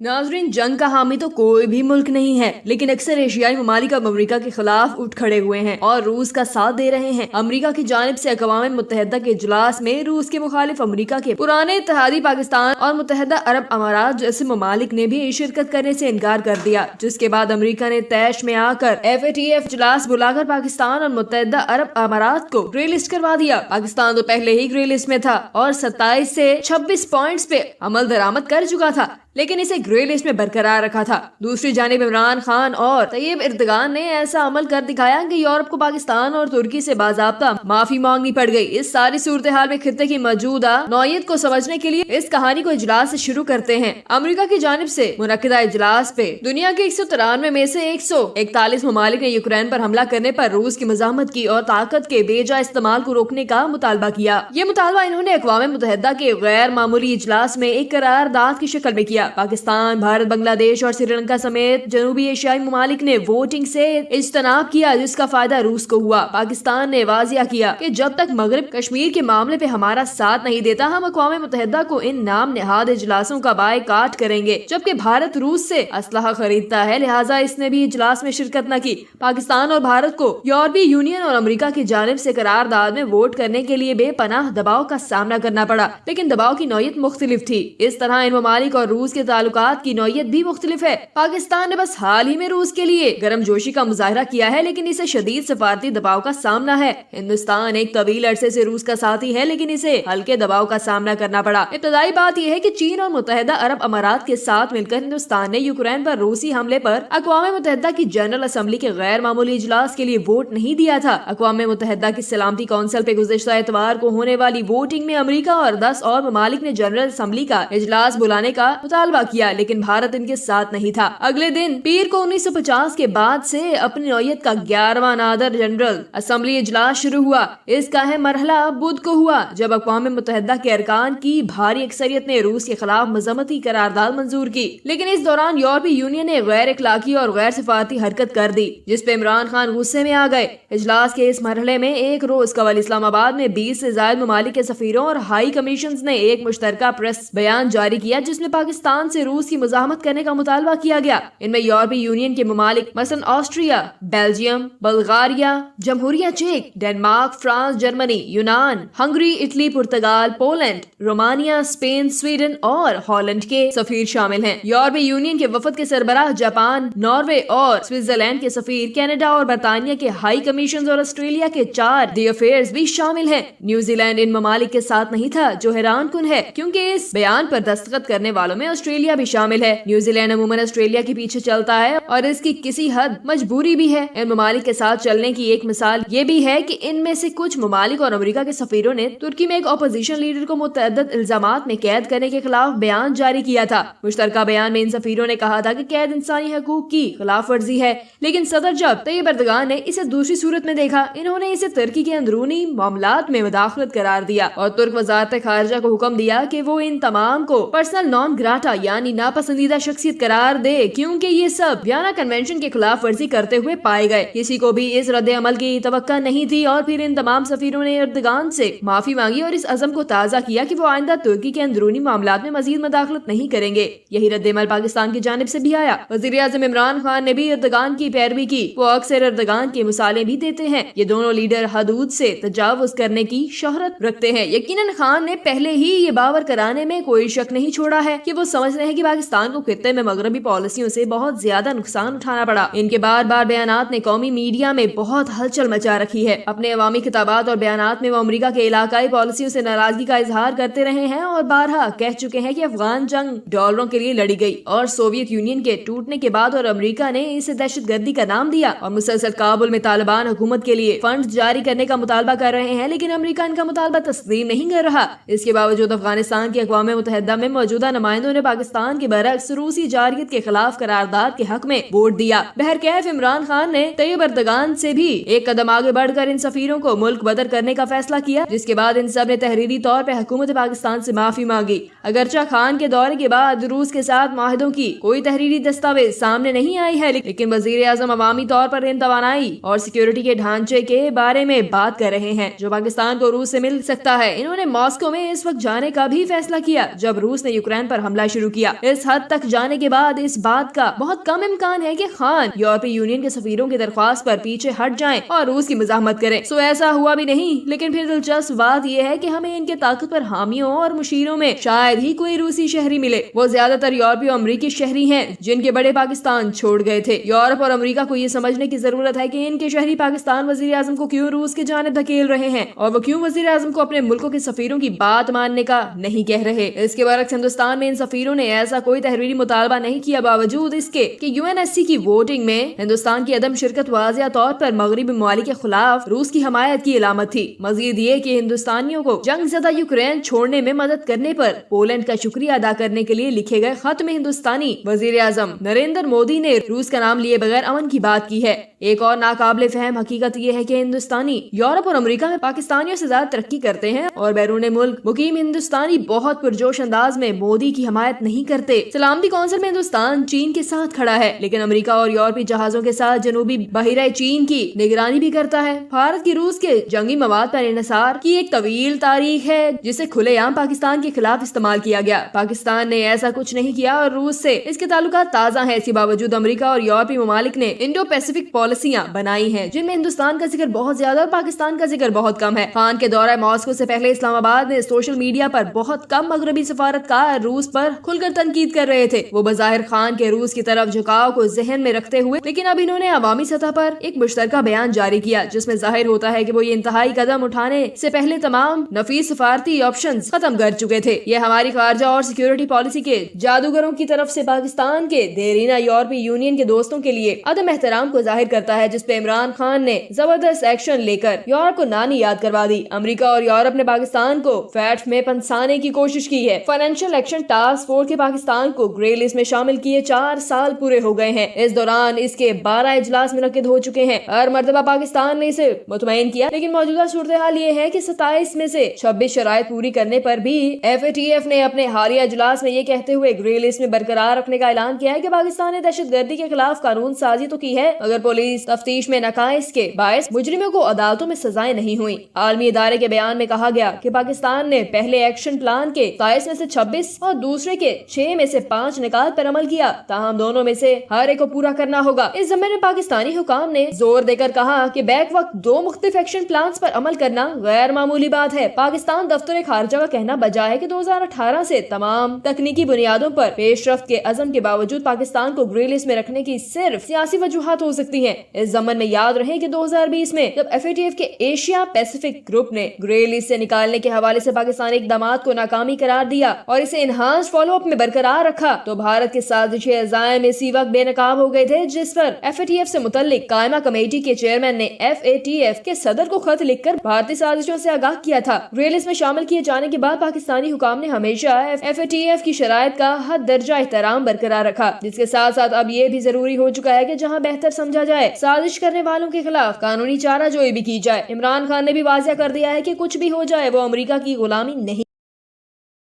नाजरीन, जंग का हामी तो कोई भी मुल्क नहीं है, लेकिन अक्सर एशियाई ममालिक अब अमेरिका के खिलाफ उठ खड़े हुए हैं और रूस का साथ दे रहे हैं। अमेरिका की जानिब से अक़वाम मुत्तहिदा के इजलास में रूस के मुखालिफ अमेरिका के पुराने इत्तेहादी पाकिस्तान और मुत्तहिदा अरब अमारात जैसे ममालिक ने भी शिरकत करने से इनकार कर दिया, जिसके बाद अमेरिका ने तैश में आकर FATF इजलास बुलाकर पाकिस्तान और मुत्तहिदा अरब अमारात को ग्रे लिस्ट करवा दिया। पाकिस्तान तो पहले ही ग्रे लिस्ट में था और 27 से 26 पॉइंट्स पे अमल दरामद कर चुका था, लेकिन इसे ग्रे लिस्ट में बरकरार रखा था। दूसरी जानिब इमरान खान और तैयब एर्दोगान ने ऐसा अमल कर दिखाया कि यूरोप को पाकिस्तान और तुर्की से बाज़ाब्ता माफी मांगनी पड़ गई। इस सारी सूरत हाल में खित्ते की मौजूदा नौयत को समझने के लिए इस कहानी को इजलास से शुरू करते हैं। अमेरिका की जानिब से मुनक्किदा इजलास पे दुनिया के 193 में से 141 ममालिक ने यूक्रेन पर हमला करने पर रूस की मज़ाहमत की और ताकत के बेजा इस्तेमाल को रोकने का मुतालबा किया। ये मुतालबा इन्होंने अक़वाम मुत्तहिदा के गैर मामूली इजलास में एक करारदाद की शक्ल में किया। पाकिस्तान, भारत, बांग्लादेश और श्रीलंका समेत जनूबी एशियाई ममालिक ने वोटिंग से इज्तनाब किया, जिसका फायदा रूस को हुआ। पाकिस्तान ने वाजिया किया कि जब तक मगरब कश्मीर के मामले पे हमारा साथ नहीं देता, हम अक़वाम मुत्तहिदा को इन नाम निहाद इजलासों का बायकाट करेंगे। जबकि भारत रूस से असलहा खरीदता है, लिहाजा इसने भी इजलास में शिरकत न की। पाकिस्तान और भारत को यूरोपीय यूनियन और अमेरिका की जानिब से करारदाद में वोट करने के लिए बेपनाह दबाव का सामना करना पड़ा, लेकिन दबाव की नौयत मुख्तलिफ थी। इस तरह इन ममालिक और रूस के ताल्लुकात की नौयत भी मुख्तलिफ है। पाकिस्तान ने बस हाल ही में रूस के लिए गर्मजोशी का मुजाहरा किया है, लेकिन इसे शदीद सफारती दबाव का सामना है। हिंदुस्तान एक तवील अरसे से रूस का साथी है, लेकिन इसे हल्के दबाव का सामना करना पड़ा। इब्तदाई बात यह है कि चीन और मुत्तहिदा अरब अमारात के साथ मिलकर हिंदुस्तान ने यूक्रेन पर रूसी हमले पर अक़वाम मुत्तहिदा की जनरल असम्बली के गैर मामूली इजलास के लिए वोट नहीं दिया था। अक़वाम मुत्तहिदा की सलामती कौंसिल पे गुज़िश्ता एतवार को होने वाली वोटिंग में अमेरिका और 10 और ममालिक ने जनरल असम्बली का इजलास बुलाने का मुतालबा किया, लेकिन भारत इनके साथ नहीं था। अगले दिन पीर को 1950 के बाद से अपनी नौयत का 11वां नादर जनरल असम्बली इजलास शुरू हुआ। इसका है मरहला बुध को हुआ, जब अक़वाम मुत्तहिदा के अरकान की भारी अक्सरियत ने रूस के खिलाफ मज़ामती करारदाद मंजूर की, लेकिन इस दौरान यूरोपीय यूनियन ने गैर इखलाकी और गैर सिफारती हरकत कर दी, जिसपे इमरान खान गुस्से में आ गए। इजलास के इस मरहले में एक रोज कबल इस्लामाबाद में 20 से ज्यादा ममालिक के सफीरों और हाई कमीशन ने एक मुश्तरका प्रेस बयान जारी किया, जिसमें पाकिस्तान से रूस की मुज़ाहमत करने का मुतालबा किया गया। इनमें यूरोपीय यूनियन के ममालिक मसलन ऑस्ट्रिया, बेल्जियम, बल्गारिया, जमहूरिया चेक, डेनमार्क, फ्रांस, जर्मनी, यूनान, हंगरी, इटली, पुर्तगाल, पोलैंड, रोमानिया, स्पेन, स्वीडन और हॉलैंड के सफीर शामिल हैं। यूरोपीय यूनियन के वफद के सरबराह जापान, नॉर्वे और स्विट्जरलैंड के सफीर, कनाडा और बरतानिया के हाई कमीशन और ऑस्ट्रेलिया के 4 दी अफेयर्स भी शामिल हैं। न्यूजीलैंड इन ममालिक के साथ नहीं था, जो हैरान कुन है, क्योंकि इस बयान पर दस्तखत करने वालों में ऑस्ट्रेलिया भी शामिल है। न्यूजीलैंड अमूमन ऑस्ट्रेलिया के पीछे चलता है और इसकी किसी हद मजबूरी भी है। इन ममालिक के साथ चलने की एक मिसाल ये भी है कि इनमें से कुछ ममालिक और अमेरिका के सफीरों ने तुर्की में एक अपोजिशन लीडर को मुतअद्दिद इल्जामात में कैद करने के खिलाफ बयान जारी किया था। मुश्तरका बयान में इन सफीरों ने कहा था कि कैद इंसानी हकूक की खिलाफ वर्जी है, लेकिन सदर जब तैयब एर्दोगान ने इसे दूसरी सूरत में देखा। इन्होंने इसे तुर्की के अंदरूनी मामलात में मुदाखलत करार दिया और तुर्क वजारत खारजा को हुक्म दिया कि वो इन तमाम को पर्सनल नॉन ग्राटा यानी नापसंदीदा शख्सियत करार दे, क्योंकि ये सब वियना कन्वेंशन के खिलाफ वर्जी करते हुए पाए गए। किसी को भी इस रद्द अमल की तवक्का नहीं थी और फिर इन तमाम सफीरों ने एर्दोगान से माफी मांगी और इस अज़म को ताज़ा किया कि वो आइंदा तुर्की के अंदरूनी मामलात में मजीद मुदाखलत नहीं करेंगे। यही रद्द अमल पाकिस्तान की जानिब से भी आया। वज़ीर आज़म इमरान खान ने भी एर्दोगान की पैरवी की। वो अक्सर एर्दोगान के मिसालें भी देते हैं। ये दोनों लीडर हदूद से तजावुज करने की शोहरत रखते हैं। यकीनन खान ने पहले ही ये बावर कराने में कोई शक नहीं छोड़ा है कि वो समझ रहे हैं कि पाकिस्तान को खित्ते में मगरबी पॉलिसियों से बहुत ज्यादा नुकसान उठाना पड़ा। इनके बार बार बयानात ने कौमी मीडिया में बहुत हलचल मचा रखी है। अपने अवामी खिताबात और बयानात में वो अमेरिका के इलाकाई पॉलिसियों से नाराजगी का इजहार करते रहे हैं और बारहा कह चुके हैं कि अफगान जंग डॉलरों के लिए लड़ी गई और सोवियत यूनियन के टूटने के बाद और अमेरिका ने इसे दहशतगर्दी का नाम दिया और मुसलसल काबुल में तालिबान हुकूमत के लिए फंड जारी करने का मुतालबा कर रहे हैं, लेकिन अमेरिका इनका मुतालबा तस्लीम नहीं कर रहा। इसके बावजूद अफगानिस्तान की अक़वाम मुत्तहिदा में मौजूदा नुमाइंदों ने पाकिस्तान के बरअक्स रूसी जारियत के खिलाफ करारदाद के हक में वोट दिया। बहरकैफ इमरान खान ने तैयब एर्दोगान से भी एक कदम आगे बढ़कर इन सफीरों को मुल्क बदर करने का फैसला किया, जिसके बाद इन सब ने तहरीरी तौर पर हुकूमत पाकिस्तान से माफी मांगी। अगरचा खान के दौरे के बाद रूस के साथ माहिदों की कोई तहरीरी दस्तावेज सामने नहीं आई है, लेकिन वजीर आजम अवामी तौर पर इन तवानाई और सिक्योरिटी के ढांचे के बारे में बात कर रहे हैं जो पाकिस्तान को रूस से मिल सकता है। इन्होंने मॉस्को में इस वक्त जाने का भी फैसला किया जब रूस ने यूक्रेन पर हमला شروع کیا۔ اس حد تک جانے کے بعد اس بات کا بہت کم امکان ہے کہ خان یورپی یونین کے سفیروں کی درخواست پر پیچھے ہٹ جائیں اور روس کی مزاحمت کریں۔ سو ایسا ہوا بھی نہیں، لیکن پھر دلچسپ بات یہ ہے کہ ہمیں ان کے طاقتور حامیوں اور مشیروں میں شاید ہی کوئی روسی شہری ملے۔ وہ زیادہ تر یورپی اور امریکی شہری ہیں جن کے بڑے پاکستان چھوڑ گئے تھے۔ یورپ اور امریکہ کو یہ سمجھنے کی ضرورت ہے کہ ان کے شہری پاکستان وزیر اعظم کو کیوں روس کی جانب دھکیل رہے ہیں اور وہ کیوں وزیر اعظم کو اپنے ملکوں کے سفیروں کی بات ماننے کا نہیں کہہ رہے۔ اس کے برعکس ہندوستان میں ان سفیروں نے ایسا کوئی تحریری مطالبہ نہیں کیا، باوجود اس کے کہ UNSC کی ووٹنگ میں ہندوستان کی عدم شرکت واضح طور پر مغربی ممالک کے خلاف روس کی حمایت کی علامت تھی۔ مزید یہ کہ ہندوستانیوں کو جنگ زدہ یوکرین چھوڑنے میں مدد کرنے پر پولینڈ کا شکریہ ادا کرنے کے لیے لکھے گئے خط میں ہندوستانی وزیر اعظم نریندر مودی نے روس کا نام لیے بغیر امن کی بات کی ہے۔ ایک اور ناقابل فہم حقیقت یہ ہے کہ ہندوستانی یورپ اور امریکہ میں پاکستانیوں سے زیادہ ترقی کرتے ہیں اور بیرون ملک مقیم ہندوستانی بہت پرجوش انداز میں مودی کی حمایت نہیں کرتے۔ سلامتی کونسل میں ہندوستان چین کے ساتھ کھڑا ہے، لیکن امریکہ اور یورپی جہازوں کے ساتھ جنوبی بحیرہ چین کی نگرانی بھی کرتا ہے۔ بھارت کی روس کے جنگی مواد پر انحصار کی ایک طویل تاریخ ہے جسے کھلے عام پاکستان کے خلاف استعمال کیا گیا۔ پاکستان نے ایسا کچھ نہیں کیا اور روس سے اس کے تعلقات تازہ ہیں۔ اس کے باوجود امریکہ اور یورپی ممالک نے انڈو پیسفک پالیسیاں بنائی ہیں جن میں ہندوستان کا ذکر بہت زیادہ اور پاکستان کا ذکر بہت کم ہے۔ خان کے دورہ ماسکو سے پہلے اسلام آباد میں سوشل میڈیا پر بہت کم مغربی سفارتکار روس پر کھل کر تنقید کر رہے تھے۔ وہ بظاہر خان کے روس کی طرف جھکاؤ کو ذہن میں رکھتے ہوئے، لیکن اب انہوں نے عوامی سطح پر ایک مشترکہ بیان جاری کیا جس میں ظاہر ہوتا ہے کہ وہ یہ انتہائی قدم اٹھانے سے پہلے تمام نفیس سفارتی آپشنز ختم کر چکے تھے۔ یہ ہماری خارجہ اور سیکیورٹی پالیسی کے جادوگروں کی طرف سے پاکستان کے دیرینہ یورپی یونین کے دوستوں کے لیے عدم احترام کو ظاہر کرتا ہے، جس پہ عمران خان نے زبردست ایکشن لے کر یورپ کو نانی یاد کروا دی۔ امریکہ اور یورپ نے پاکستان کو فیٹ میں پنسانے کی کوشش کی ہے۔ فائنینشیل ایکشن ٹاسک فورس کے پاکستان کو گرے لسٹ میں شامل کیے 4 سال پورے ہو گئے ہیں۔ اس دوران اس کے 12 اجلاس منعقد ہو چکے ہیں۔ ہر مرتبہ پاکستان نے اسے مطمئن کیا، لیکن موجودہ صورتحال یہ ہے کہ 27 میں سے 26 شرائط پوری کرنے پر بھی FATF نے اپنے حالیہ اجلاس میں یہ کہتے ہوئے گرے لسٹ میں برقرار رکھنے کا اعلان کیا ہے کہ پاکستان نے دہشت گردی کے خلاف قانون سازی تو کی ہے، مگر پولیس تفتیش میں نقائص کے باعث مجرموں کو عدالتوں میں سزائیں نہیں ہوئی۔ عالمی ادارے کے بیان میں کہا گیا کہ پاکستان نے پہلے ایکشن پلان کے 27 میں سے 26 اور دوسرے کے 6 میں سے 5 نکات پر عمل کیا، تاہم دونوں میں سے ہر ایک کو پورا کرنا ہوگا۔ اس ضمن میں پاکستانی حکام نے زور دے کر کہا کہ بیک وقت 2 مختلف ایکشن پلانز پر عمل کرنا غیر معمولی بات ہے۔ پاکستان دفتر خارجہ کا کہنا بجا ہے کہ 2018 سے تمام تکنیکی بنیادوں پر پیش رفت کے عزم کے باوجود پاکستان کو گرے لسٹ میں رکھنے کی صرف سیاسی وجوہات ہو سکتی ہیں۔ اس ضمن میں یاد رہے کہ 2020 میں جب FATF کے ایشیا پیسفک گروپ نے گرے لسٹ سے نکالنے کے حوالے سے پاکستانی اقدامات کو ناکامی قرار دیا اور اسے انہانس فالو اپ میں برقرار رکھا، تو بھارت کے سازشی عزائم اسی وقت بے نقاب ہو گئے تھے، جس پر FATF سے متعلق قائمہ کمیٹی کے چیئرمین نے FATF کے صدر کو خط لکھ کر بھارتی سازشوں سے آگاہ کیا تھا۔ گرے لسٹ میں شامل کیے جانے کے بعد پاکستانی حکام نے ہمیشہ FATF کی شرائط کا حد درجہ احترام برقرار رکھا، جس کے ساتھ ساتھ اب یہ بھی ضروری ہو چکا ہے کہ جہاں بہتر سمجھا جائے سازش کرنے والوں کے خلاف قانونی چارہ جوئی بھی کی جائے۔ عمران خان نے بھی واضح کر دیا ہے کہ کچھ بھی ہو جائے وہ امریکہ کی غلامی نہیں